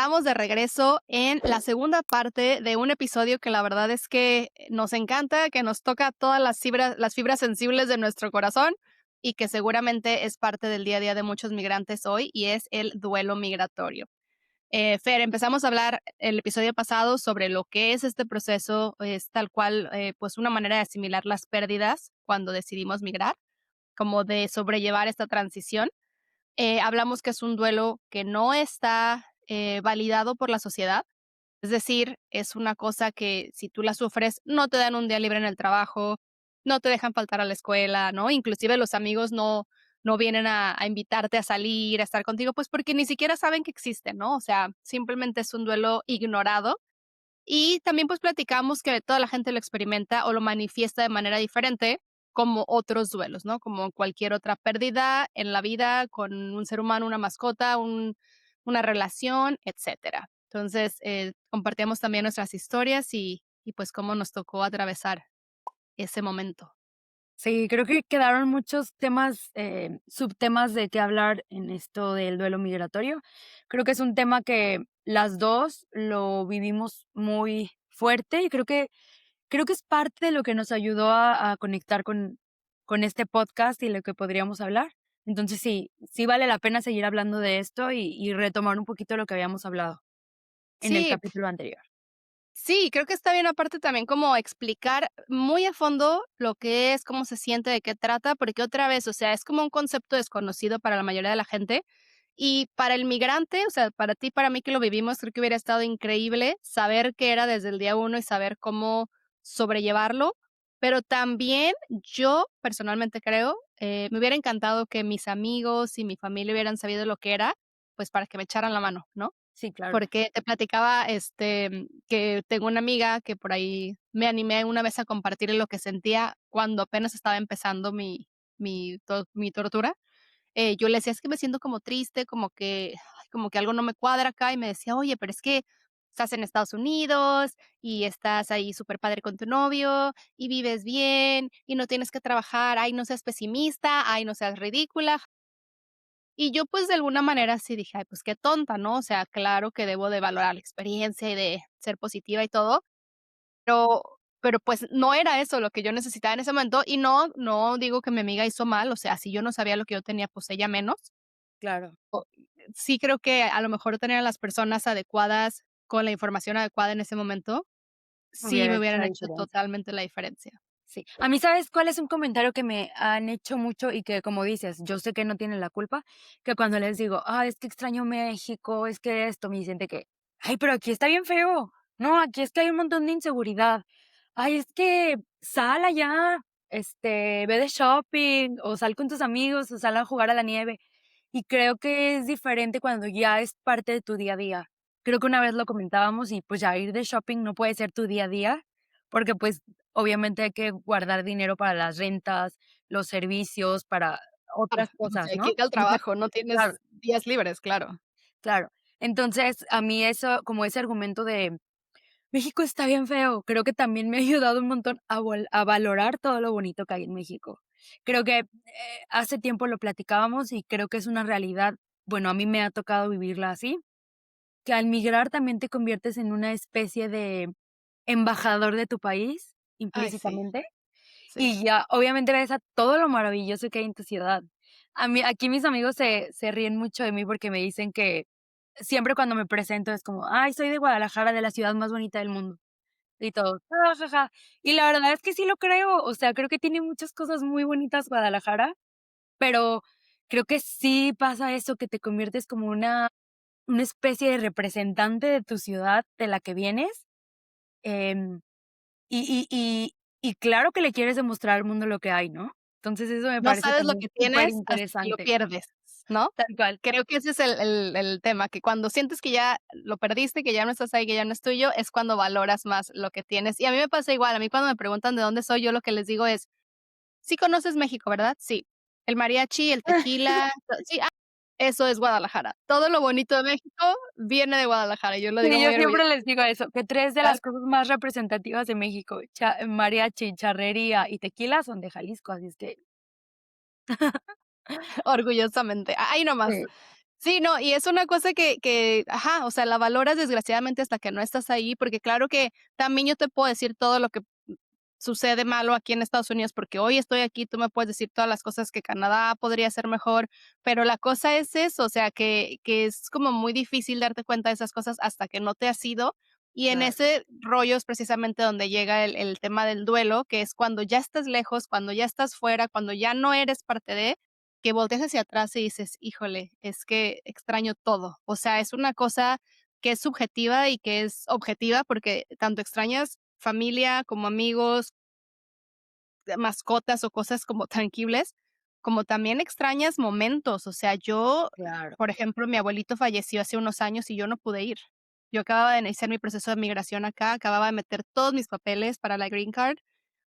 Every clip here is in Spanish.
estamos de regreso en la segunda parte de un episodio que la verdad es que nos encanta, que nos toca todas las fibras sensibles de nuestro corazón y que seguramente es parte del día a día de muchos migrantes hoy y es el duelo migratorio. Fer, empezamos a hablar el episodio pasado sobre lo que es este proceso, es tal cual, pues una manera de asimilar las pérdidas cuando decidimos migrar, como de sobrellevar esta transición. Hablamos que es un duelo que no está, validado por la sociedad, es decir, es una cosa que si tú la sufres, no te dan un día libre en el trabajo, no te dejan faltar a la escuela, ¿no? Inclusive los amigos no vienen a invitarte a salir, a estar contigo, pues, porque ni siquiera saben que existen, ¿no? O sea, simplemente es un duelo ignorado. Y también, pues, platicamos que toda la gente lo experimenta o lo manifiesta de manera diferente, como otros duelos, ¿no? Como cualquier otra pérdida en la vida con un ser humano, una mascota, una relación, etcétera. Entonces, compartíamos también nuestras historias y, pues, cómo nos tocó atravesar ese momento. Sí, creo que quedaron muchos temas, subtemas de qué hablar en esto del duelo migratorio. Creo que es un tema que las 2 lo vivimos muy fuerte y creo que es parte de lo que nos ayudó a conectar con este podcast y lo que podríamos hablar. Entonces sí vale la pena seguir hablando de esto y retomar un poquito lo que habíamos hablado en el Sí, capítulo anterior. sí, creo que está bien, aparte también como explicar muy a fondo lo que es, cómo se siente, de qué trata, porque otra vez, o sea, es como un concepto desconocido para la mayoría de la gente. Y para el migrante, o sea, para ti, para mí que lo vivimos, creo que hubiera estado increíble saber qué era desde el día uno y saber cómo sobrellevarlo. Pero también yo personalmente creo, me hubiera encantado que mis amigos y mi familia hubieran sabido lo que era, pues para que me echaran la mano, ¿no? Sí, claro. Porque te platicaba, que tengo una amiga que por ahí me animé una vez a compartirle lo que sentía cuando apenas estaba empezando mi tortura. Yo le decía: "Es que me siento como triste, como que algo no me cuadra acá", y me decía: "Oye, pero es que estás en Estados Unidos y estás ahí súper padre con tu novio y vives bien y no tienes que trabajar. Ay, no seas pesimista, ay, no seas ridícula". Y yo, pues, de alguna manera sí dije: "Ay, pues qué tonta", ¿no? O sea, claro que debo de valorar la experiencia y de ser positiva y todo, pero pues, no era eso lo que yo necesitaba en ese momento, y no digo que mi amiga hizo mal, o sea, si yo no sabía lo que yo tenía, pues, ella menos. Claro. O Sí creo que a lo mejor tener a las personas adecuadas, con la información adecuada en ese momento, sí Hubiera me hecho hubieran la hecho diferencia. totalmente la diferencia. Sí. A mí, ¿sabes cuál es un comentario que me han hecho mucho y que, como dices, yo sé que no tienen la culpa? Que cuando les digo: "Ay, es que extraño México, es que esto", me dicen de que: "Ay, pero aquí está bien feo. No, aquí es que hay un montón de inseguridad. Ay, es que sal allá, ve de shopping, o sal con tus amigos, o sal a jugar a la nieve". Y creo que es diferente cuando ya es parte de tu día a día. Creo que una vez lo comentábamos y, pues, ya ir de shopping no puede ser tu día a día, porque, pues, obviamente hay que guardar dinero para las rentas, los servicios, para otras Sí, cosas, hay que ¿no? ir al Entonces, trabajo, no claro, tienes días libres, claro. claro. Entonces, a mí eso, como ese argumento de México está bien feo, creo que también me ha ayudado un montón a valorar todo lo bonito que hay en México. Creo que, hace tiempo lo platicábamos y creo que es una realidad, bueno, a mí me ha tocado vivirla así, que al migrar también te conviertes en una especie de embajador de tu país, Ay, sí, implícitamente. sí. Y ya, obviamente, ves a todo lo maravilloso que hay en tu ciudad. A mí aquí mis amigos se ríen mucho de mí porque me dicen que siempre cuando me presento es como: "Ay, soy de Guadalajara, de la ciudad más bonita del mundo". Y todos: "Ja, ja, ja". Y la verdad es que sí lo creo, o sea, creo que tiene muchas cosas muy bonitas Guadalajara, pero creo que sí pasa eso, que te conviertes como una especie de representante de tu ciudad de la que vienes, em y claro que le quieres demostrar al mundo lo que hay, ¿no? Entonces, eso me No parece sabes lo también que súper tienes hasta que lo interesante. pierdes, ¿no? Tal cual. Creo que ese es el tema, que cuando sientes que ya lo perdiste, que ya no estás ahí, que ya no es tuyo, es cuando valoras más lo que tienes. Y a mí me pasa igual, a mí cuando me preguntan de dónde soy, yo lo que les digo es: "Sí conoces México, ¿verdad?". "Sí". "El mariachi, el tequila", "Sí". "Ah, eso es Guadalajara". Todo lo bonito de México viene de Guadalajara, y yo lo digo Sí, yo muy siempre orgullosa. les digo eso, que 3 de las cosas más representativas de México, mariachi, charrería y tequila son de Jalisco, así es que Orgullosamente, ahí nomás. sí. Sí, no, y es una cosa que, ajá, o sea, la valoras desgraciadamente hasta que no estás ahí, porque claro que también yo te puedo decir todo lo que sucede malo aquí en Estados Unidos, porque hoy estoy aquí, tú me puedes decir todas las cosas que Canadá podría ser mejor, pero la cosa es eso, o sea, que es como muy difícil darte cuenta de esas cosas hasta que no te has ido, y en Claro. ese rollo es precisamente donde llega el tema del duelo, que es cuando ya estás lejos, cuando ya estás fuera, cuando ya no eres parte de, que volteas hacia atrás y dices: "Híjole, es que extraño todo". O sea, es una cosa que es subjetiva y que es objetiva, porque tanto extrañas familia como amigos, mascotas o cosas como tangibles, como también extrañas momentos. O sea, yo, Claro. por ejemplo, mi abuelito falleció hace unos años y yo no pude ir. Yo acababa de iniciar mi proceso de migración acá, acababa de meter todos mis papeles para la green card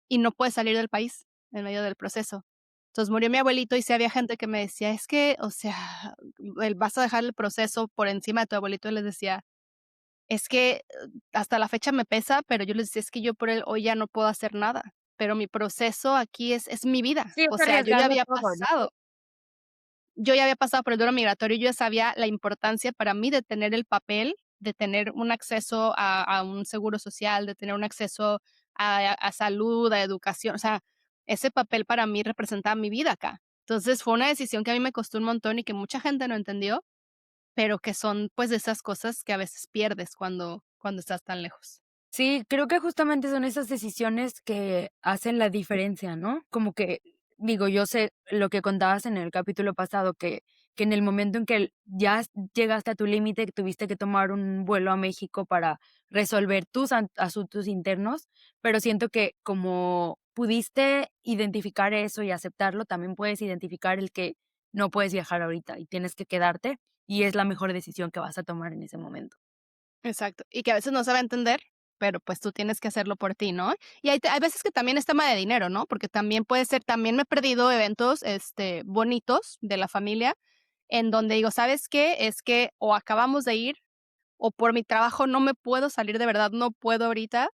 y no pude salir del país en medio del proceso. Entonces murió mi abuelito y sí había gente que me decía: "Es que, o sea, vas a dejar el proceso por encima de tu abuelito", y les decía: "Es que hasta la fecha me pesa", pero yo les decía: "Es que yo por él hoy ya no puedo hacer nada, pero mi proceso aquí es mi vida". Sí, O es sea, arriesgarlo todo, ¿no? yo ya había pasado por el duelo migratorio, yo ya sabía la importancia para mí de tener el papel, de tener un acceso a un seguro social, de tener un acceso a salud, a educación, o sea, ese papel para mí representaba mi vida acá. Entonces, fue una decisión que a mí me costó un montón y que mucha gente no entendió, pero que son, pues, de esas cosas que a veces pierdes cuando estás tan lejos. Sí, creo que justamente son esas decisiones que hacen la diferencia, ¿no? Como que, digo, yo sé lo que contabas en el capítulo pasado, que en el momento en que llegaste a tu límite, que tuviste que tomar un vuelo a México para resolver tus asuntos internos, pero siento que como pudiste identificar eso y aceptarlo, también puedes identificar el que no puedes viajar ahorita y tienes que quedarte y es la mejor decisión que vas a tomar en ese momento. Exacto, y que a veces no se va a entender, pero, pues, tú tienes que hacerlo por ti, ¿no? Y hay veces que también es tema de dinero, ¿no? Porque también puede ser también me he perdido eventos, bonitos de la familia, en donde digo: "¿Sabes qué? Es que o acabamos de ir, o por mi trabajo no me puedo salir, de verdad no puedo ahorita",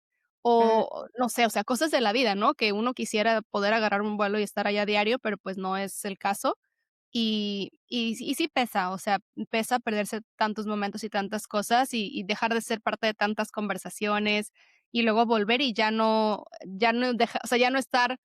Mm, o no sé, o sea, cosas de la vida, ¿no? Que uno quisiera poder agarrar un vuelo y estar allá a diario, pero, pues, no es el caso. Y sí pesa, o sea, pesa perderse tantos momentos y tantas cosas y dejar de ser parte de tantas conversaciones, y luego volver y ya no deja o sea, ya no estar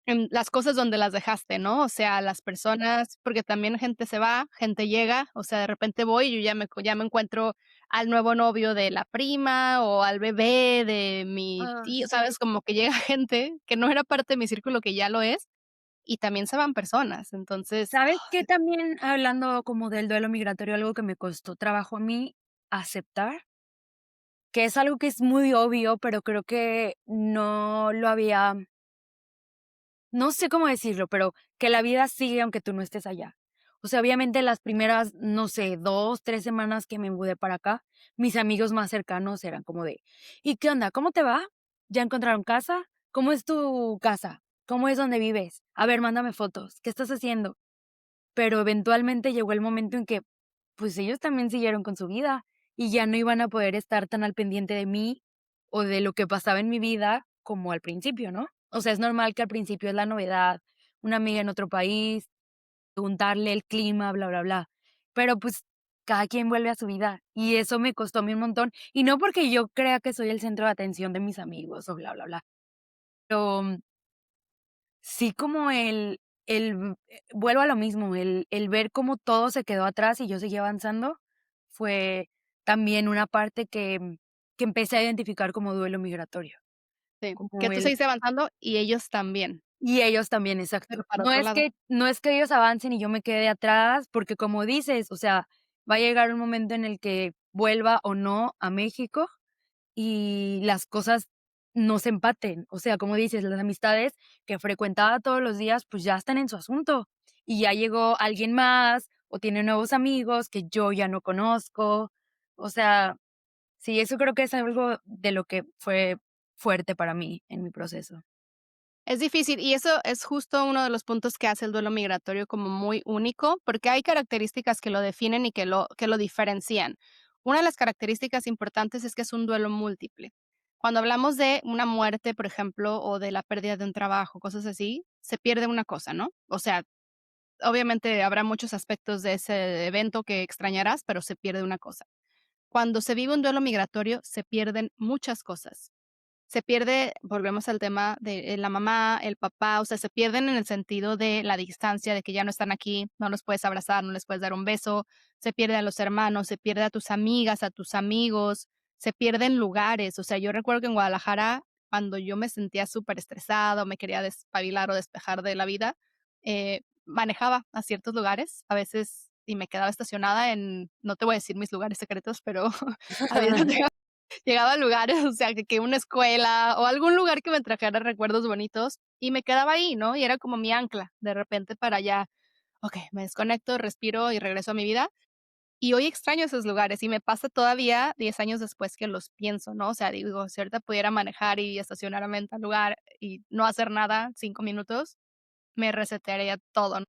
en las cosas donde las dejaste, ¿no? O sea, las personas porque también gente se va, gente llega, o sea, de repente voy y yo ya me encuentro al nuevo novio de la prima o al bebé de mi ah, tío, sí. ¿sabes? Como que llega gente que no era parte de mi círculo, que ya lo es, y también se van personas. Entonces, ¿Sabes qué? También hablando como del duelo migratorio, algo que me costó trabajo a mí aceptar, que es algo que es muy obvio, pero creo que no lo había, no sé cómo decirlo, pero que la vida sigue aunque tú no estés allá. O sea, obviamente las primeras, no sé, 2, 3 semanas que me mudé para acá, mis amigos más cercanos eran como de: "¿Y qué onda? ¿Cómo te va? ¿Ya encontraron casa? ¿Cómo es tu casa? ¿Cómo es donde vives? A ver, mándame fotos. ¿Qué estás haciendo?". Pero eventualmente llegó el momento en que, pues, ellos también siguieron con su vida, y ya no iban a poder estar tan al pendiente de mí, o de lo que pasaba en mi vida como al principio, ¿no? O sea, es normal que al principio es la novedad, una amiga en otro país, preguntarle el clima, bla, bla, bla. Pero, pues, cada quien vuelve a su vida, y eso me costó a mí un montón, y no porque yo crea que soy el centro de atención de mis amigos o bla, bla, bla, pero sí, como vuelvo a lo mismo, el ver cómo todo se quedó atrás y yo seguí avanzando, fue también una parte que empecé a identificar como duelo migratorio, sí, que como tú el seguiste avanzando y ellos también, y ellos también, pero exacto. para No otro es lado. que ellos avancen y yo me quede atrás, porque como dices, o sea, va a llegar un momento en el que vuelva o no a México y las cosas no se empaten. O sea, como dices, las amistades que frecuentaba todos los días, pues ya están en su asunto. Y ya llegó alguien más o tiene nuevos amigos que yo ya no conozco. O sea, sí, eso creo que es algo de lo que fue fuerte para mí en mi proceso. Es difícil, y eso es justo uno de los puntos que hace el duelo migratorio como muy único, porque hay características que lo definen y que lo diferencian. Una de las características importantes es que es un duelo múltiple. Cuando hablamos de una muerte, por ejemplo, o de la pérdida de un trabajo, cosas así, se pierde una cosa, ¿no? O sea, obviamente habrá muchos aspectos de ese evento que extrañarás, pero se pierde una cosa. Cuando se vive un duelo migratorio, se pierden muchas cosas. Se pierde, volvemos al tema de la mamá, el papá, o sea, se pierden en el sentido de la distancia, de que ya no están aquí, no los puedes abrazar, no les puedes dar un beso, se pierde a los hermanos, se pierde a tus amigas, a tus amigos, se pierden lugares. O sea, yo recuerdo que en Guadalajara, cuando yo me sentía súper estresada o me quería despabilar o despejar de la vida, manejaba a ciertos lugares, a veces, y me quedaba estacionada en, no te voy a decir mis lugares secretos, pero a veces llegaba a lugares, o sea, que una escuela o algún lugar que me trajera recuerdos bonitos y me quedaba ahí, ¿no? Y era como mi ancla, de repente para ya, okey, me desconecto, respiro y regreso a mi vida. Y hoy extraño esos lugares y me pasa todavía 10 años después que los pienso, ¿no? O sea, digo, si ahorita pudiera manejar y estacionarme en tal lugar y no hacer nada 5 minutos, me resetearía todo, ¿no?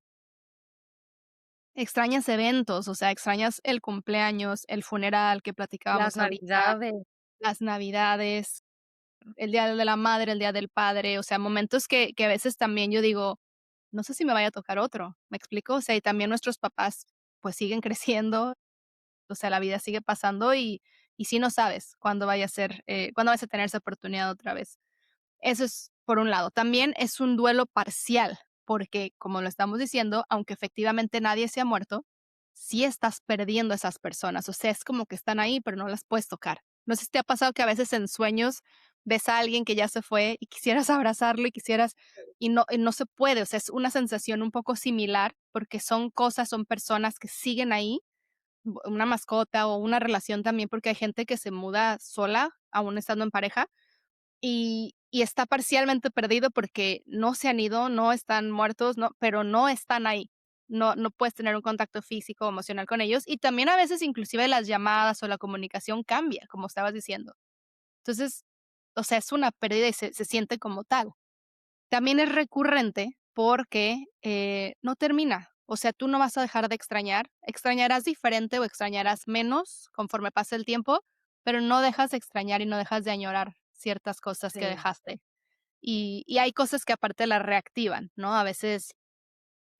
Extrañas eventos, o sea, extrañas el cumpleaños, el funeral que Las platicábamos ahorita, navidades. las navidades. El día de la madre, el día del padre, o sea, momentos que a veces también yo digo: "No sé si me vaya a tocar otro", ¿me explico? O sea, y también nuestros papás, pues, siguen creciendo, o sea, la vida sigue pasando y sí no sabes cuándo vaya a ser, cuándo vas a tener esa oportunidad otra vez. Eso es por un lado. También es un duelo parcial, porque, como lo estamos diciendo, aunque efectivamente nadie se ha muerto, sí estás perdiendo a esas personas. O sea, es como que están ahí, pero no las puedes tocar. No sé si te ha pasado que a veces en sueños ves a alguien que ya se fue y quisieras abrazarlo y quisieras y no se puede. O sea, es una sensación un poco similar porque son cosas, son personas que siguen ahí, una mascota o una relación también, porque hay gente que se muda sola, aún estando en pareja, y está parcialmente perdido porque no se han ido, no están muertos, no, pero no están ahí. No puedes tener un contacto físico o emocional con ellos, y también a veces inclusive las llamadas o la comunicación cambia, como estabas diciendo. Entonces, o sea, es una pérdida y se siente como tal. También es recurrente porque, no termina. O sea, tú no vas a dejar de extrañar, extrañarás diferente o extrañarás menos conforme pase el tiempo, pero no dejas de extrañar y no dejas de añorar ciertas cosas que Sí. dejaste. Y hay cosas que aparte las reactivan, ¿no? A veces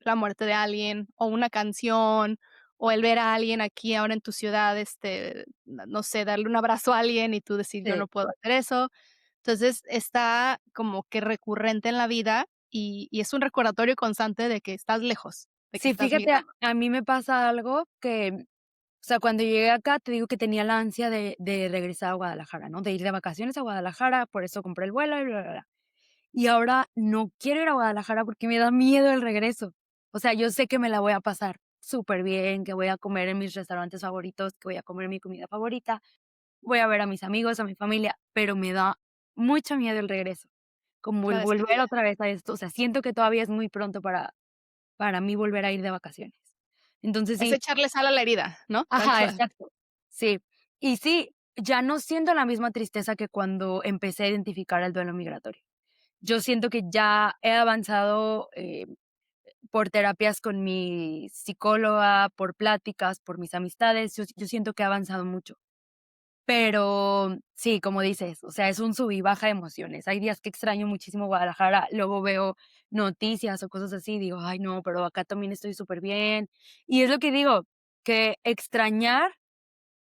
la muerte de alguien, o una canción, o el ver a alguien aquí ahora en tu ciudad, no sé, darle un abrazo a alguien y tú decir: "Yo Sí. no puedo hacer eso". Entonces, está como que recurrente en la vida y es un recordatorio constante de que estás lejos, de que Sí, estás fíjate, a migrando. a mí me pasa algo que, o sea, cuando llegué acá, te digo que tenía la ansia de regresar a Guadalajara, ¿no? De ir de vacaciones a Guadalajara, por eso compré el vuelo y bla, bla, bla. Y ahora no quiero ir a Guadalajara porque me da miedo el regreso. O sea, yo sé que me la voy a pasar súper bien, que voy a comer en mis restaurantes favoritos, que voy a comer mi comida favorita, voy a ver a mis amigos, a mi familia, pero me da mucho miedo el regreso, como La el volver despedida. otra vez a esto. O sea, siento que todavía es muy pronto para mí volver a ir de vacaciones. Entonces Es sí, echarle sal a la herida, ¿no? Tal ajá, cual. exacto. Sí. Y sí, ya no siento la misma tristeza que cuando empecé a identificar el duelo migratorio. Yo siento que ya he avanzado, por terapias con mi psicóloga, por pláticas, por mis amistades, yo siento que he avanzado mucho. Pero sí, como dices, o sea, es un sub y baja de emociones. Hay días que extraño muchísimo Guadalajara, luego veo noticias o cosas así, digo: "Ay, no, pero acá también estoy súper bien". Y es lo que digo, que extrañar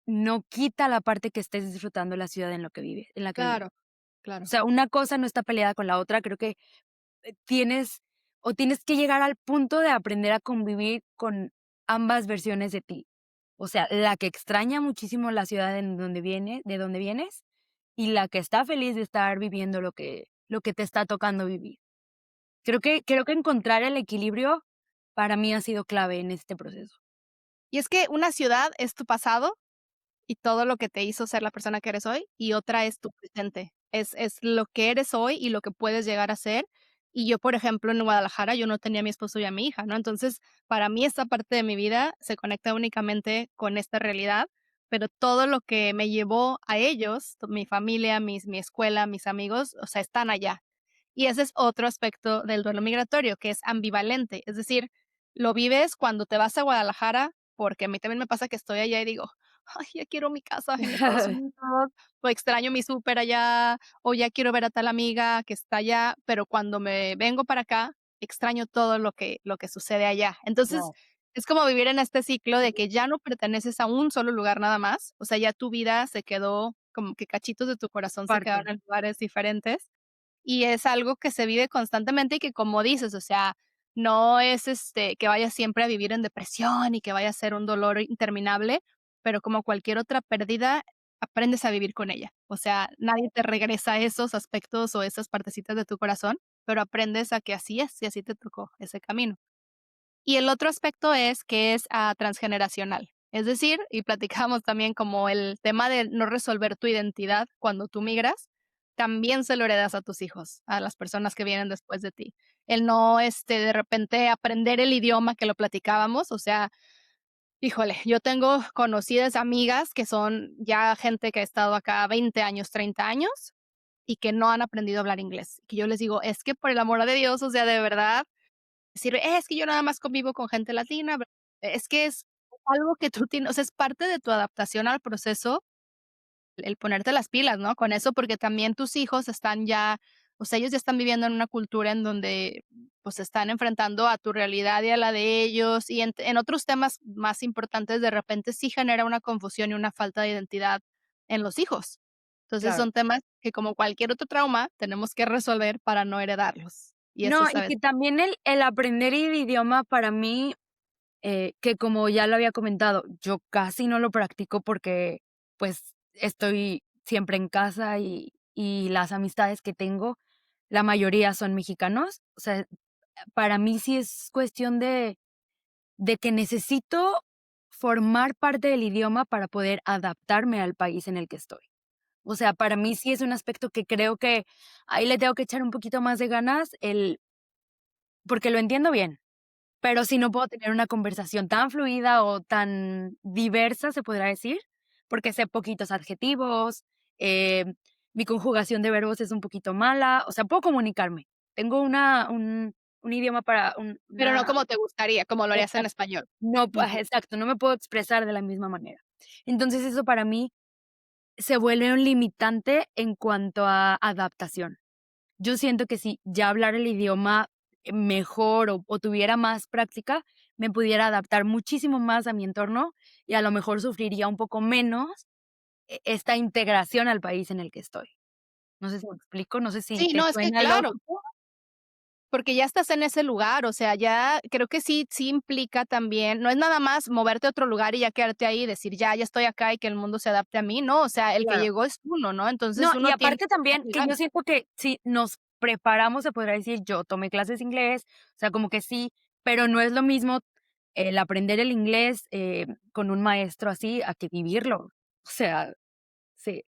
no quita la parte que estés disfrutando la ciudad en la que vives. Claro, O claro. sea, una cosa no está peleada con la otra, creo que tienes tienes que llegar al punto de aprender a convivir con ambas versiones de ti. O sea, la que extraña muchísimo la ciudad en donde viene de donde vienes, y la que está feliz de estar viviendo lo que te está tocando vivir. Creo que encontrar el equilibrio para mí ha sido clave en este proceso. Y es que una ciudad es tu pasado y todo lo que te hizo ser la persona que eres hoy, y otra es tu presente. Es lo que eres hoy y lo que puedes llegar a ser. Y yo, por ejemplo, en Guadalajara, yo no tenía a mi esposo y a mi hija, ¿no? Entonces, para mí esta parte de mi vida se conecta únicamente con esta realidad, pero todo lo que me llevó a ellos, mi familia, mi escuela, mis amigos, o sea, están allá. Y ese es otro aspecto del duelo migratorio, que es ambivalente. Es decir, lo vives cuando te vas a Guadalajara, porque a mí también me pasa que estoy allá y digo: "Ay, ya quiero mi casa en Estados Unidos, o extraño mi súper allá, o ya quiero ver a tal amiga que está allá", pero cuando me vengo para acá, extraño todo lo que sucede allá. Entonces, Wow, es como vivir en este ciclo de que ya no perteneces a un solo lugar nada más, o sea, ya tu vida se quedó como que cachitos de tu corazón se quedaron parte. en lugares diferentes, y es algo que se vive constantemente y que, como dices, o sea, no es, que vayas siempre a vivir en depresión y que vaya a ser un dolor interminable, pero como cualquier otra pérdida, aprendes a vivir con ella. O sea, nadie te regresa esos aspectos o esas partecitas de tu corazón, pero aprendes a que así es y así te tocó ese camino. Y el otro aspecto es que es, transgeneracional. Es decir, y platicábamos también como el tema de no resolver tu identidad cuando tú migras, también se lo heredas a tus hijos, a las personas que vienen después de ti. El no, de repente aprender el idioma que lo platicábamos, o sea, híjole, yo tengo conocidas amigas que son ya gente que ha estado acá 20 años, 30 años y que no han aprendido a hablar inglés. Que yo les digo: "Es que por el amor de Dios, o sea, de verdad, sirve, es que yo nada más convivo con gente latina, es que es algo que tú tienes, o sea, es parte de tu adaptación al proceso, el ponerte las pilas, ¿no? Con eso, porque también tus hijos están ya, o sea, ellos ya están viviendo en una cultura en donde, pues, se están enfrentando a tu realidad y a la de ellos, y en otros temas más importantes, de repente sí genera una confusión y una falta de identidad en los hijos. Entonces, Claro. son temas que, como cualquier otro trauma, tenemos que resolver para no heredarlos. Y eso No, es a y que veces. también el aprender el idioma para mí, que como ya lo había comentado, yo casi no lo practico porque, pues, estoy siempre en casa y las amistades que tengo, la mayoría son mexicanos. O sea, para mí sí es cuestión de que necesito formar parte del idioma para poder adaptarme al país en el que estoy. O sea, para mí sí es un aspecto que creo que ahí le tengo que echar un poquito más de ganas, porque lo entiendo bien, pero si no puedo tener una conversación tan fluida o tan diversa, se podrá decir, porque sé poquitos adjetivos, mi conjugación de verbos es un poquito mala, o sea, puedo comunicarme. Tengo un idioma para Pero no una como te gustaría, como lo harías en exacto, español. no, Ujú. ajá, exacto, no me puedo expresar de la misma manera. Entonces, eso para mí se vuelve un limitante en cuanto a adaptación. Yo siento que si ya hablar el idioma mejor o tuviera más práctica, me pudiera adaptar muchísimo más a mi entorno y a lo mejor sufriría un poco menos esta integración al país en el que estoy. No sé si me explico, no sé si Sí, te no, es que suena claro, lógico. porque ya estás en ese lugar, o sea, ya creo que sí implica también, no es nada más moverte a otro lugar y ya quedarte ahí y decir: "Ya estoy acá y que el mundo se adapte a mí", no, o sea, el que Claro. llegó es uno, ¿no? No, Entonces, y uno tiene aparte que también echarle que yo ganas. siento que si nos preparamos, se podrá decir, yo tomé clases de inglés, o sea, como que sí, pero no es lo mismo el aprender el inglés, con un maestro así, a que vivirlo. O sea, sí.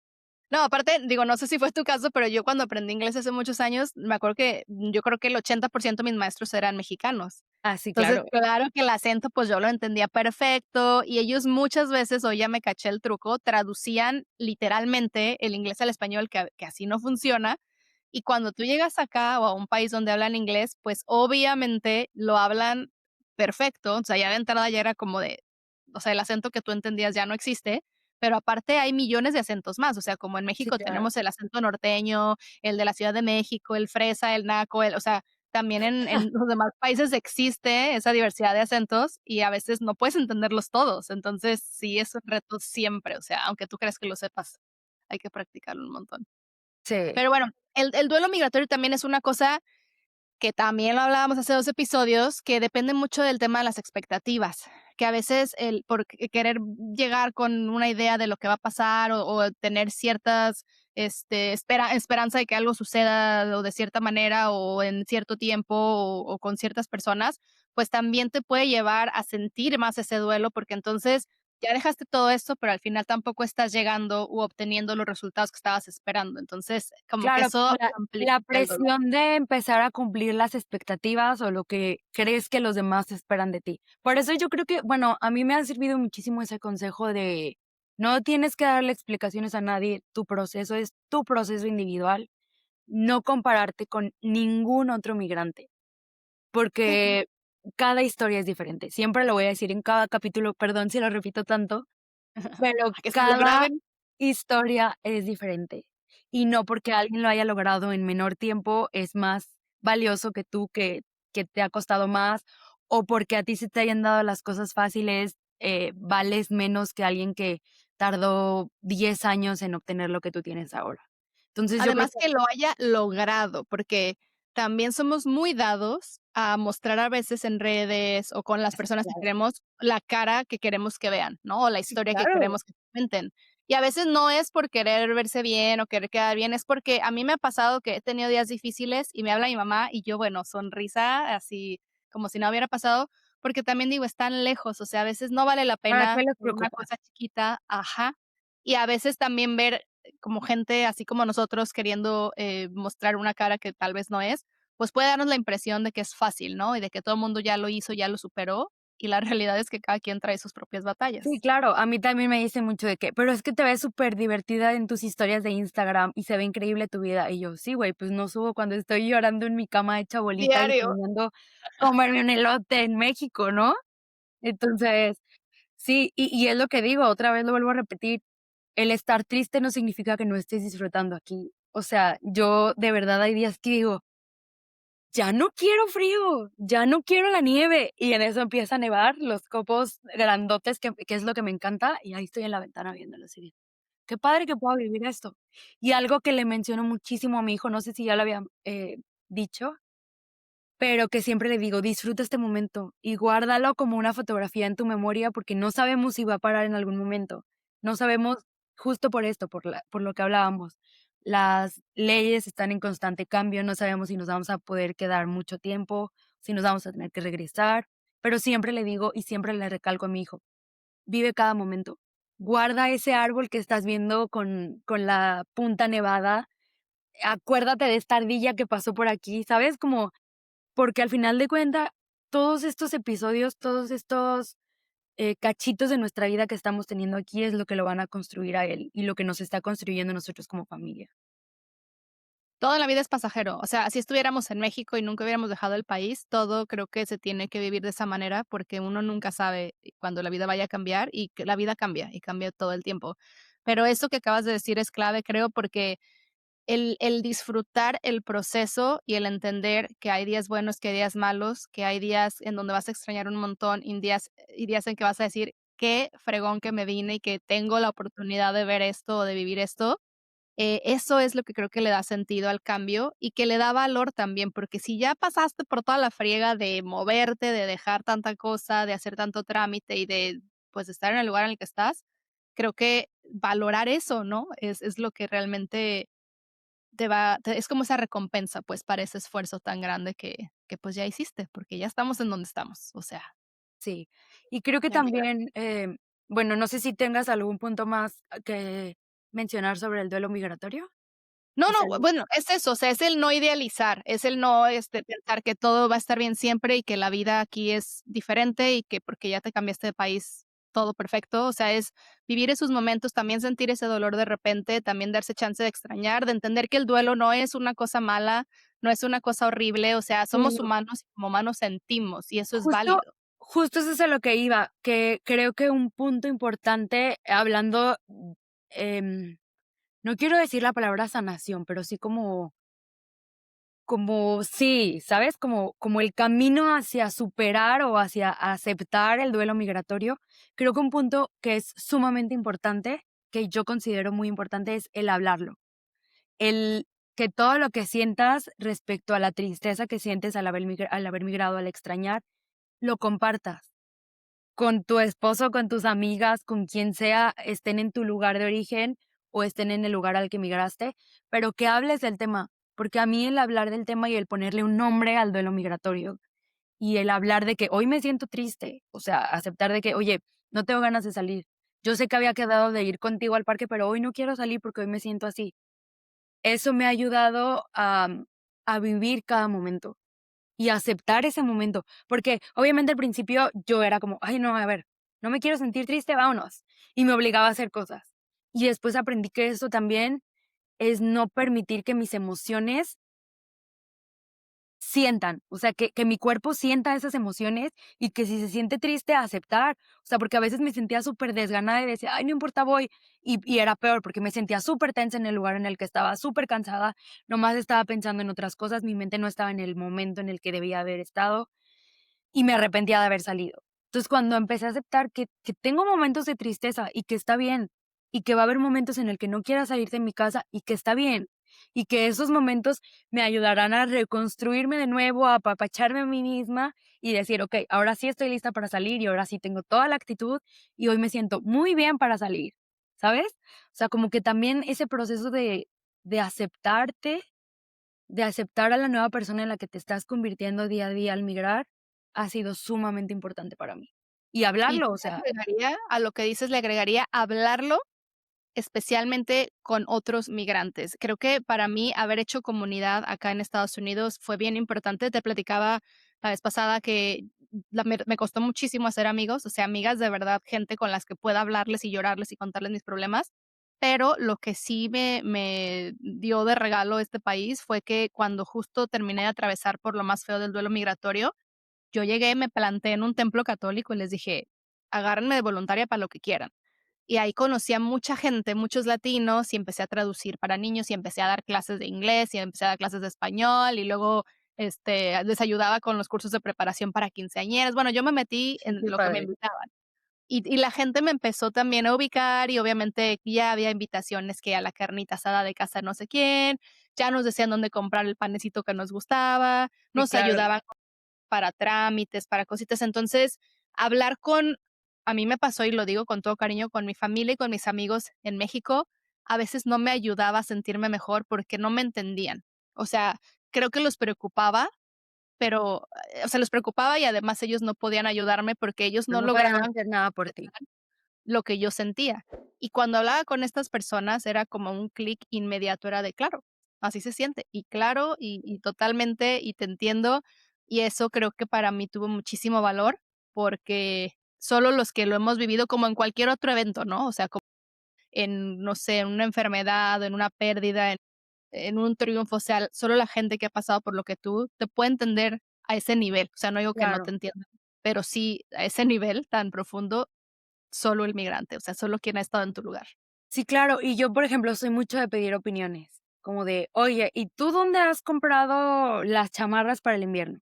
No, aparte, digo, no sé si fue tu caso, pero yo cuando aprendí inglés hace muchos años, me acuerdo que yo creo que el 80% de mis maestros eran mexicanos. Ah, sí, Entonces, claro. claro que el acento, pues, yo lo entendía perfecto, y ellos muchas veces, hoy ya me caché el truco, traducían literalmente el inglés al español, que así no funciona, y cuando tú llegas acá, o a un país donde hablan inglés, pues, obviamente lo hablan perfecto, o sea, ya de entrada ya era como de, o sea, el acento que tú entendías ya no existe, pero aparte hay millones de acentos más, o sea, como en Sí, México claro. tenemos el acento norteño, el de la Ciudad de México, el fresa, el naco, o sea, también en los demás países existe esa diversidad de acentos y a veces no puedes entenderlos todos. Entonces, sí es un reto siempre, o sea, aunque tú creas que lo sepas, hay que practicarlo un montón. Sí, Pero bueno, el duelo migratorio también es una cosa que también lo hablábamos hace 2 episodios, que depende mucho del tema de las expectativas, que a veces el por querer llegar con una idea de lo que va a pasar o tener ciertas, esperanza de que algo suceda o de cierta manera o en cierto tiempo o con ciertas personas, pues también te puede llevar a sentir más ese duelo, porque entonces ya dejaste todo esto, pero al final tampoco estás llegando u obteniendo los resultados que estabas esperando. Entonces, como que claro, eso como la amplifica el dolor. presión de empezar a cumplir las expectativas o lo que crees que los demás esperan de ti. Por eso yo creo que, bueno, a mí me ha servido muchísimo ese consejo de no tienes que darle explicaciones a nadie, tu proceso es tu proceso individual, no compararte con ningún otro migrante, Sí. porque cada historia es diferente. Siempre lo voy a decir en cada capítulo, perdón si lo repito tanto, pero Para que se lo cada graben. historia es diferente, y no porque alguien lo haya logrado en menor tiempo es más valioso que tú, que porque te ha costado más o porque a ti se te hayan dado las cosas fáciles, vales menos que alguien que tardó 10 años en obtener lo que tú tienes ahora. Entonces, yo creo Además que que lo haya logrado, porque también somos muy dados a mostrar a veces en redes o con las sí, personas que claro. queremos, la cara que queremos que vean, ¿no? O la Sí, historia que claro. queremos que cuenten. Y a veces no es por querer verse bien o querer quedar bien, es porque a mí me ha pasado que he tenido días difíciles y me habla mi mamá y yo, bueno, sonrisa, así como si no hubiera pasado, porque también digo, están lejos, o sea, a veces no vale la ¿Para qué pena les por una preocupa? cosa chiquita, ajá. Y a veces también ver como gente así como nosotros queriendo, mostrar una cara que tal vez no es, pues puede darnos la impresión de que es fácil, ¿no? Y de que todo el mundo ya lo hizo, ya lo superó, y la realidad es que cada quien trae sus propias Sí, batallas. claro, a mí también me dicen mucho de que: "Pero es que te ves súper divertida en tus historias de Instagram y se ve increíble tu vida". Y yo: "Sí, güey, pues no subo cuando estoy llorando en mi cama hecha bolita y Diario. soñando comerme un elote en México", ¿no? Entonces, sí, y es lo que digo, otra vez lo vuelvo a repetir, el estar triste no significa que no estés disfrutando aquí. O sea, yo de verdad hay días que digo: "Ya no quiero frío, ya no quiero la nieve", y en eso empieza a nevar, los copos grandotes, que es lo que me encanta, y ahí estoy en la ventana viéndolo así de: "Qué padre que pueda vivir esto". Y algo que le menciono muchísimo a mi hijo, no sé si ya lo había, dicho, pero que siempre le digo: "Disfruta este momento y guárdalo como una fotografía en tu memoria, porque no sabemos si va a parar en algún momento. No sabemos justo por esto, por lo que hablábamos. Las leyes están en constante cambio, no sabemos si nos vamos a poder quedar mucho tiempo, si nos vamos a tener que regresar", pero siempre le digo y siempre le recalco a mi hijo: "Vive cada momento. Guarda ese árbol que estás viendo con la punta nevada, acuérdate de esta ardilla que pasó por aquí", ¿sabes? Como porque al final de cuenta, todos estos episodios, todos estos, cachitos de nuestra vida que estamos teniendo aquí es lo que lo van a construir a él, y lo que nos está construyendo a nosotros como familia. Todo en la vida es pasajero, o sea, si estuviéramos en México y nunca hubiéramos dejado el país, todo creo que se tiene que vivir de esa manera, porque uno nunca sabe cuándo la vida vaya a cambiar y que la vida cambia y cambia todo el tiempo. Pero eso que acabas de decir es clave, creo, porque el disfrutar el proceso y el entender que hay días buenos, que hay días malos, que hay días en donde vas a extrañar un montón, y días en que vas a decir: "Qué fregón que me vine y que tengo la oportunidad de ver esto o de vivir esto". Eso es lo que creo que le da sentido al cambio y que le da valor también, porque si ya pasaste por toda la friega de moverte, de dejar tanta cosa, de hacer tanto trámite y de, pues, estar en el lugar en el que estás, creo que valorar eso, ¿no? Es lo que realmente es como esa recompensa, pues, para ese esfuerzo tan grande que, pues, ya hiciste, porque ya estamos en donde estamos, o sea, Sí. Y creo que ya emigrar. también, bueno, no sé si tengas algún punto más que mencionar sobre el duelo migratorio, No, o sea, no, bueno, es eso, o sea, es el no idealizar, es el no, pensar que todo va a estar bien siempre y que la vida aquí es diferente y que porque ya te cambiaste de país, todo perfecto, o sea, es vivir esos momentos, también sentir ese dolor de repente, también darse chance de extrañar, de entender que el duelo no es una cosa mala, no es una cosa horrible, o sea, sí, somos humanos y como humanos sentimos y eso es justo válido. justo eso es a lo que iba, que creo que un punto importante hablando, em no quiero decir la palabra sanación, pero sí como sí, ¿sabes? Como el camino hacia superar o hacia aceptar el duelo migratorio. Creo que un punto que es sumamente importante, que yo considero muy importante, es el hablarlo. El que todo lo que sientas respecto a la tristeza que sientes al haber migrado, al extrañar, lo compartas con tu esposo, con tus amigas, con quien sea, estén en tu lugar de origen o estén en el lugar al que migraste, pero que hables del tema, porque a mí el hablar del tema y el ponerle un nombre al duelo migratorio y el hablar de que hoy me siento triste, o sea, aceptar de que, oye, no tengo ganas de salir. Yo sé que había quedado de ir contigo al parque, pero hoy no quiero salir porque hoy me siento así. Eso me ha ayudado a vivir cada momento. Y aceptar ese momento, porque obviamente al principio yo era como: "Ay, no, a ver, no me quiero sentir triste, vámonos", y me obligaba a hacer cosas. Y después aprendí que eso también es no permitir que mis emociones sientan, o sea, que mi cuerpo sienta esas emociones y que si se siente triste, aceptar. O sea, porque a veces me sentía súper desganada y decía: "Ay, no importa, voy". Y era peor, porque me sentía súper tensa en el lugar en el que estaba, súper cansada, nomás estaba pensando en otras cosas, mi mente no estaba en el momento en el que debía haber estado y me arrepentía de haber salido. Entonces, cuando empecé a aceptar que tengo momentos de tristeza y que está bien, y que va a haber momentos en el que no quiera salir de mi casa y que está bien, y que esos momentos me ayudarán a reconstruirme de nuevo, a apapacharme a mí misma y decir: "Okey, ahora sí estoy lista para salir y ahora sí tengo toda la actitud y hoy me siento muy bien para salir", ¿sabes? O sea, como que también ese proceso de aceptarte, de aceptar a la nueva persona en la que te estás convirtiendo día a día al migrar, ha sido sumamente importante para mí. Y Y hablarlo, yo o le sea, agregaría, a lo que dices, le agregaría hablarlo, especialmente con otros migrantes. Creo que para mí haber hecho comunidad acá en Estados Unidos fue bien importante. Te platicaba la vez pasada que me costó muchísimo hacer amigos, o sea, amigas de verdad, gente con las que pueda hablarles y llorarles y contarles mis problemas. Pero lo que sí me dio de regalo este país fue que cuando justo terminé de atravesar por lo más feo del duelo migratorio, yo llegué, me planté en un templo católico y les dije: "Agárrenme de voluntaria para lo que quieran". Y ahí conocí a mucha gente, muchos latinos, y empecé a traducir para niños, y empecé a dar clases de inglés, y empecé a dar clases de español, y luego, les ayudaba con los cursos de preparación para quinceañeras. Bueno, yo me metí en qué lo que me padre. invitaban. Y la gente me empezó también a ubicar, y obviamente ya había invitaciones que a la carnita asada de casa de no sé quién, ya nos decían dónde comprar el panecito que nos gustaba, Sí, nos claro. ayudaban para trámites, para cositas. Entonces, hablar con a mí me pasó, y lo digo con todo cariño, con mi familia y con mis amigos en México, a veces no me ayudaba a sentirme mejor porque no me entendían. O sea, creo que los preocupaba, pero, o sea, los preocupaba y además ellos no podían ayudarme porque ellos Pero no no podían lograban hacer nada por ti. lo que yo sentía. Y cuando hablaba con estas personas era como un clic inmediato, era de claro, así se siente, y claro, y totalmente, y te entiendo, y eso creo que para mí tuvo muchísimo valor, porque solo los que lo hemos vivido como en cualquier otro evento, ¿no? O sea, como en, no sé, en una enfermedad, en una pérdida, en un triunfo, o sea, solo la gente que ha pasado por lo que tú te puede entender a ese nivel. O sea, no digo que no te Claro. entiendan, pero sí a ese nivel tan profundo solo el migrante, o sea, solo quien ha estado en tu lugar. Sí, claro. Y yo, por ejemplo, soy mucho de pedir opiniones, como de: "Oye, ¿y tú dónde has comprado las chamarras para el invierno?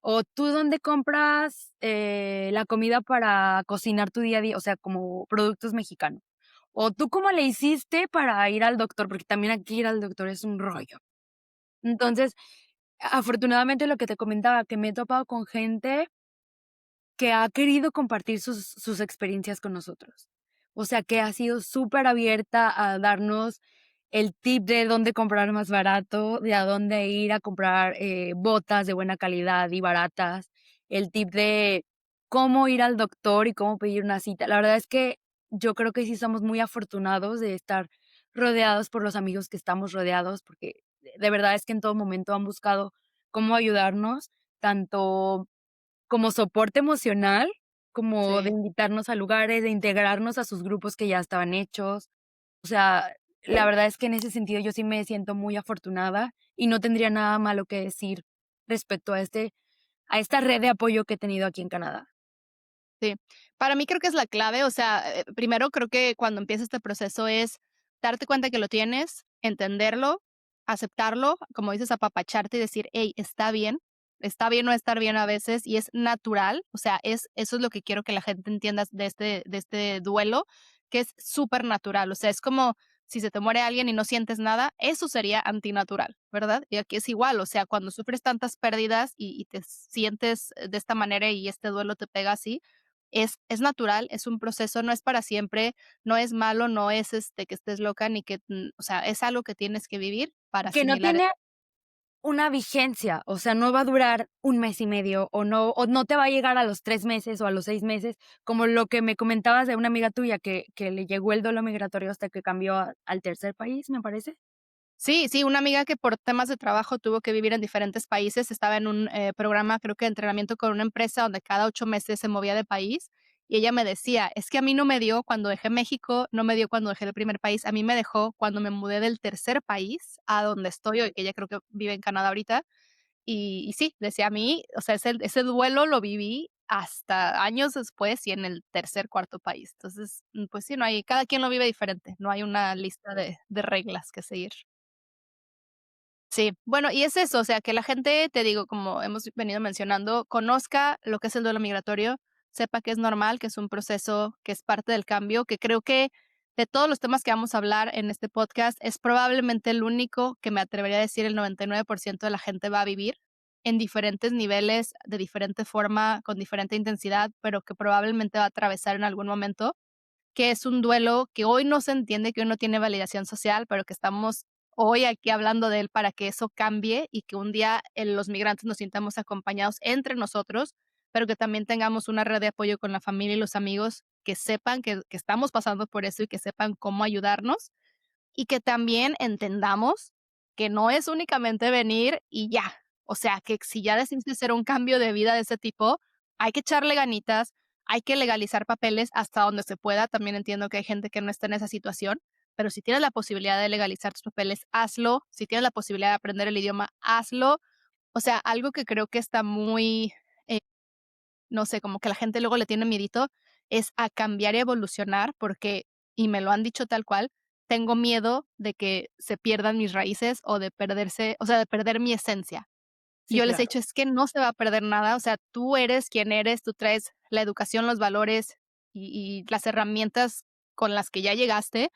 O, ¿tú dónde compras, la comida para cocinar tu día a día?". O sea, como productos mexicanos. O, ¿tú cómo le hiciste para ir al doctor? Porque también aquí ir al doctor es un rollo. Entonces, afortunadamente, lo que te comentaba, que me he topado con gente que ha querido compartir sus experiencias con nosotros. O sea, que ha sido súper abierta a darnos el tip de dónde comprar más barato, de a dónde ir a comprar, botas de buena calidad y baratas, el tip de cómo ir al doctor y cómo pedir una cita. La verdad es que yo creo que sí somos muy afortunados de estar rodeados por los amigos que estamos rodeados, porque de verdad es que en todo momento han buscado cómo ayudarnos, tanto como soporte emocional, como de Sí. invitarnos a lugares, de integrarnos a sus grupos que ya estaban hechos. O sea, la verdad es que en ese sentido yo sí me siento muy afortunada y no tendría nada malo que decir respecto a esta red de apoyo que he tenido aquí en Canadá. Sí, para mí creo que es la clave, o sea, primero creo que cuando empieza este proceso es darte cuenta que lo tienes, entenderlo, aceptarlo, como dices, apapacharte y decir: "Hey, está bien no estar bien a veces y es natural", o sea, eso es lo que quiero que la gente entienda de este duelo, que es súper natural, o sea, es como si se te muere alguien y no sientes nada, eso sería antinatural, ¿verdad? Y aquí es igual, o sea, cuando sufres tantas pérdidas y te sientes de esta manera y este duelo te pega así, es natural, es un proceso, no es para siempre, no es malo, no es, que estés loca ni que, o sea, es algo que tienes que vivir para Que no asimilar. tiene una vigencia, o sea, no va a durar un mes y medio, o no te va a llegar a los 3 meses o a los 6 meses, como lo que me comentabas de una amiga tuya que le llegó el duelo migratorio hasta que cambió al tercer país, me parece. Sí, sí, una amiga que por temas de trabajo tuvo que vivir en diferentes países, estaba en un, programa, creo que de entrenamiento con una empresa donde cada 8 meses se movía de país, y ella me decía: "Es que a mí no me dio cuando dejé México, no me dio cuando dejé el primer país, a mí me dejó cuando me mudé del tercer país a donde estoy hoy", que ella creo que vive en Canadá ahorita, Y sí, decía a mí, o sea, ese duelo lo viví hasta años después y en el tercer, cuarto país. Entonces, pues sí, no hay cada quien lo vive diferente, no hay una lista de reglas que seguir. Sí, bueno, y es eso, o sea, que la gente, te digo, como hemos venido mencionando, conozca lo que es el duelo migratorio, sepa que es normal, que es un proceso, que es parte del cambio, que creo que de todos los temas que vamos a hablar en este podcast, es probablemente el único que me atrevería a decir el 99% de la gente va a vivir en diferentes niveles, de diferente forma, con diferente intensidad, pero que probablemente va a atravesar en algún momento, que es un duelo que hoy no se entiende, que hoy no tiene validación social, pero que estamos hoy aquí hablando de él para que eso cambie y que un día los migrantes nos sintamos acompañados entre nosotros, pero que también tengamos una red de apoyo con la familia y los amigos que sepan que estamos pasando por eso y que sepan cómo ayudarnos y que también entendamos que no es únicamente venir y ya. O sea, que si ya decidiste hacer un cambio de vida de ese tipo, hay que echarle ganitas, hay que legalizar papeles hasta donde se pueda. También entiendo que hay gente que no está en esa situación, pero si tienes la posibilidad de legalizar tus papeles, hazlo. Si tienes la posibilidad de aprender el idioma, hazlo. O sea, algo que creo que está muy, eh, no sé, como que la gente luego le tiene miedito, es a cambiar y evolucionar, porque, y me lo han dicho tal cual, tengo miedo de que se pierdan mis raíces o de perderse, o sea, de perder mi esencia. Y Sí, yo les he claro. dicho, es que no se va a perder nada, o sea, tú eres quien eres, tú traes la educación, los valores y las herramientas con las que ya llegaste,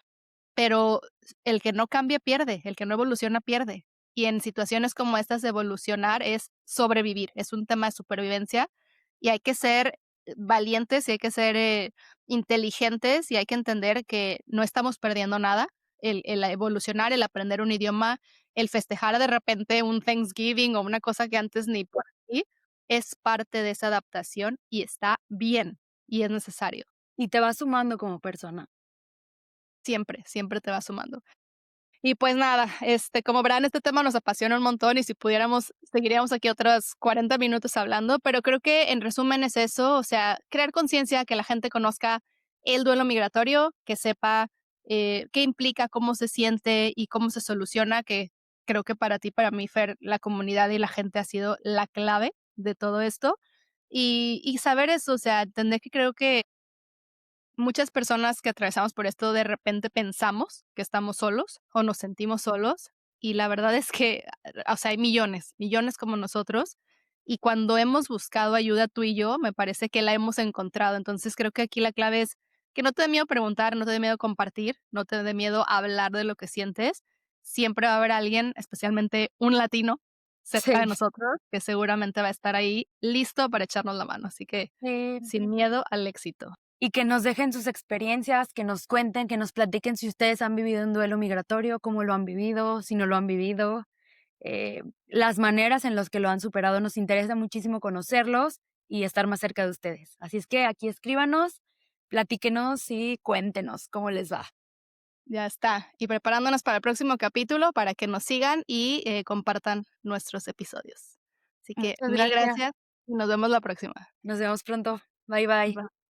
pero el que no cambia pierde, el que no evoluciona pierde. Y en situaciones como estas, evolucionar es sobrevivir, es un tema de supervivencia y hay que ser valientes y hay que ser inteligentes y hay que entender que no estamos perdiendo nada. El evolucionar, el aprender un idioma, el festejar de repente un Thanksgiving o una cosa que antes ni por aquí, es parte de esa adaptación y está bien y es necesario. Y te vas sumando como persona. Siempre, siempre te va sumando. Y pues nada, como verán, este tema nos apasiona un montón y si pudiéramos, seguiríamos aquí otros 40 minutos hablando, pero creo que en resumen es eso, o sea, crear conciencia, que la gente conozca el duelo migratorio, que sepa qué implica, cómo se siente y cómo se soluciona, que creo que para ti, para mí, Fer, la comunidad y la gente ha sido la clave de todo esto. Y saber eso, o sea, entender que creo que muchas personas que atravesamos por esto de repente pensamos que estamos solos o nos sentimos solos y la verdad es que, o sea, hay millones, millones como nosotros y cuando hemos buscado ayuda tú y yo, me parece que la hemos encontrado. Entonces creo que aquí la clave es que no te dé miedo preguntar, no te dé miedo compartir, no te dé miedo hablar de lo que sientes. Siempre va a haber alguien, especialmente un latino, cerca de Sí. nosotros, que seguramente va a estar ahí listo para echarnos la mano. Así que Sí. sin miedo al éxito. Y que nos dejen sus experiencias, que nos cuenten, que nos platiquen si ustedes han vivido un duelo migratorio, cómo lo han vivido, si no lo han vivido, las maneras en las que lo han superado. Nos interesa muchísimo conocerlos y estar más cerca de ustedes. Así es que aquí escríbanos, platíquenos y cuéntenos cómo les va. Ya está. Y preparándonos para el próximo capítulo para que nos sigan y compartan nuestros episodios. Así que Muchas mil gracias. gracias y nos vemos la próxima. Nos vemos pronto. Bye, bye. Bye.